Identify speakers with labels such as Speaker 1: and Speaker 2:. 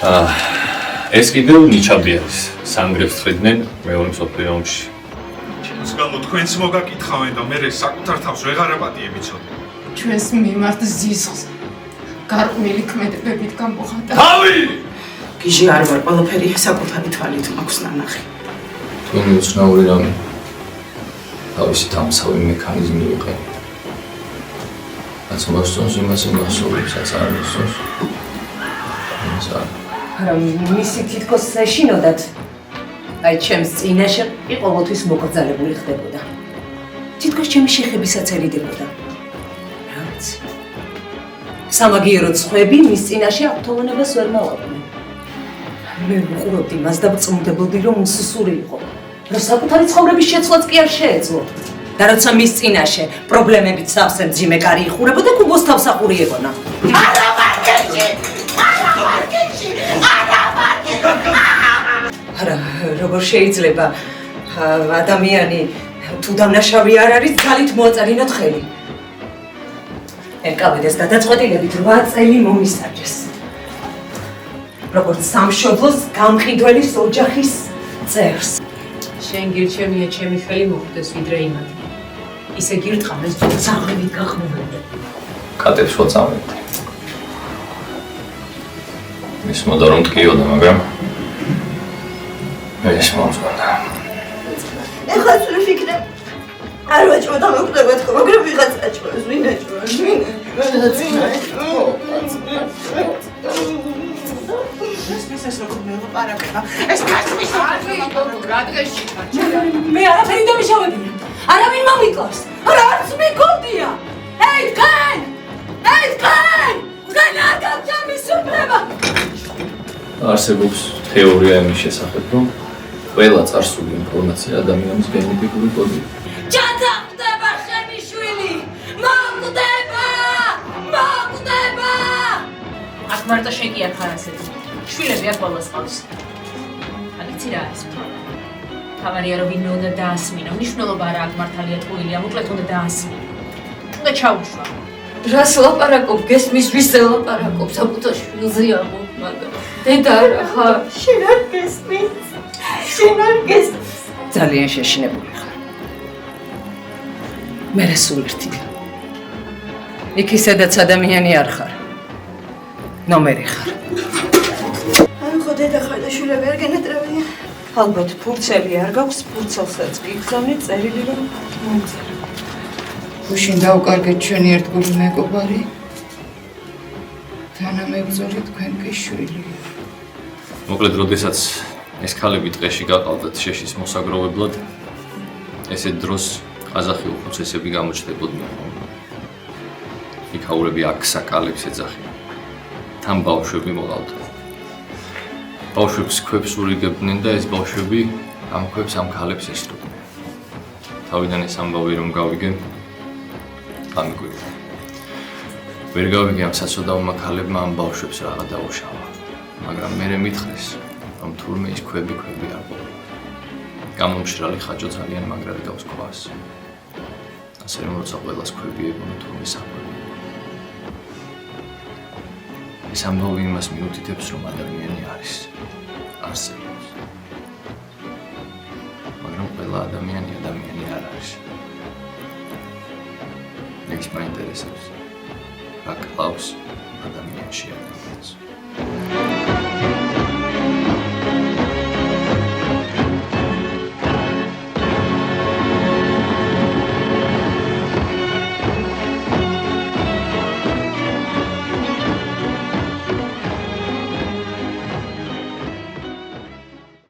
Speaker 1: ეს კიდევ ნიჩაბი არის. სანგრებს ხედნენ მეორე მსოფლიო ომში.
Speaker 2: ჩემს გამო თქვენც მოგაკითხავენ და მე საკუთარ თავს ვეღარ აპატიებიცოდე.
Speaker 3: ჩვენს მიმართ ზიზღს გარყვნილი ქმედებებით გამოხატა.
Speaker 2: თავი!
Speaker 4: გიჟი არ ვარ, ყველაფერი საკუთარი თვალით მაქვს ნანახი.
Speaker 5: თქვენი უცნაური რამე თავისი დამცავი მექანიზმი იყენებთ. რაც მოსწონს იმას იმასწავლებს, რაც არ მოსწონს.
Speaker 6: არა, მისი თითქოს ეშინოდათ. აი, ჩემს წინაშე კი ყოველთვის მოკრძალებული ხდებოდა. თითქოს ჩემი შეხებისაც ერიდებოდა. რა ვიცი. სამაგიეროდ სხვები მის წინაშე აქტოვანებას ვერ მოვაყვნე. მე ვუყურებდი მას და ვწმუნდებოდი, რომ მსუსური იყო. რომ საკუთარი ცხოვრების შეცვლაც კი არ შეეძლო. და როცა მის წინაშე პრობლემებით სავსე მძიმე კარი იხურებოდა, კუბოს თავსახური ეგონა. არა მარკეტში! არა, როგორ შეიძლება ადამიანი თუ დამნაშავე არ არის, ძალით მოაწარინოთ ხელი. ეკავიდეს გადაწყვეტილებით 8 წელი მომისარჯეს. როგორც სამშობლოს გამყიდველის ოჯახის წევრს.
Speaker 7: შენ გირჩევია ჩემი ხელი მოხდეს ვიდრე იმათ. ისე გირთხარ ეს ძაღლებით გახმოვებდე.
Speaker 5: კატებს ვაწამებთ. ის მოდა რომ ტკიოდა, მაგრამ ეს მომწონდა.
Speaker 4: ეხლა თუ ვიფიქრებ, არ ვაჭროდა მოკვდება თქო, მაგრამ ვიღაც აჭროს, ვინ აჭროს, ეს როგორ მელაპარაკება? ეს კაცის
Speaker 3: რა დღეში
Speaker 6: მე არაფერი დამიშავებია. არავინ მომიკლავს. არა არც მიგონდია. ეი დგენ! ეი დგენ! დგენ არ გაგვჯამის უფლება.
Speaker 5: არსებობს თეორია იმის შესახებ, რომ ყველა წარსული ინფორმაცია ადამიანის გენეტიკური კოდია.
Speaker 6: ჩაძახდება ხემიშვილი! მოკვდება! მოკვდება!
Speaker 7: აქ მარტო შენ კი არ ხარ ასეთი. შვილები აქ ყველას ყავს. აკიცი რა არის მთვარე. თავარია რომ ვინმე უნდა დაასმინო. მნიშვნელობა არა აქ მართალია ტყუილია, მოკლედ უნდა დაასმინო. უნდა ჩაუშვა.
Speaker 3: რას ლაპარაკობ, გესმის ვის ელაპარაკობ, საკუთარ შვილზე ამბობ, მაგრამ დედა არა ხარ.
Speaker 4: შენ არ გესმის. შენ არ გესმის.
Speaker 6: ძალიან შეშინებული ხარ. მე სულ ერთია. იქ ისედაც ადამიანი არ ხარ. ნომერი ხარ.
Speaker 4: ან ხო დედა ხარ და შვილები არ გენეტრებია.
Speaker 6: ალბათ ფურცელი არ გაქვს, ფურცელსაც გიგზავნით წერილი რომ მომწერო.
Speaker 3: გუშინ დაუკარგეთ ჩვენი ერთგული მეგობარი. თანამებრძოლი თქვენკი შვილი.
Speaker 1: მოკლედ, როდესაც ეს ქალები ტყეში გაყავდათ შეშის მოსაგროვებლად, ესეთ დროს ყაზახი უხუცესები გამოჩნდებოდნენ. იქაურები აქსა კალებს ეძახიან. თან ბავშვები მოყავდა. ბავშვებს ქვებს ურიგებდნენ და ეს ბავშვები ამ ქვებს ამ ქალებს ესროდნენ. თავიდან ეს ამბავი რომ გავიგე, გამიკვირდა. ვერ გავიგე ამ საცოდავმა ქალებმა ამ ბავშვებს რაღა დაუშავა. მაგრამ მერე მითხრეს, რომ თურმე ის ქვები არ ყოფილა. გამომშრალი ხაჭო ძალიან მაგრად გავს ქვას. ასე რომ როცა ყველას ქვები ეგონა თურმე საყვარელი. ეს ამბავი იმას მიუთითებს, რომ ადამიანი არსებობს. მაგრამ ყველა ადამიანი არ არის. ეს მაინტერესებს. რა კლავს ადამიანში ადამიანს.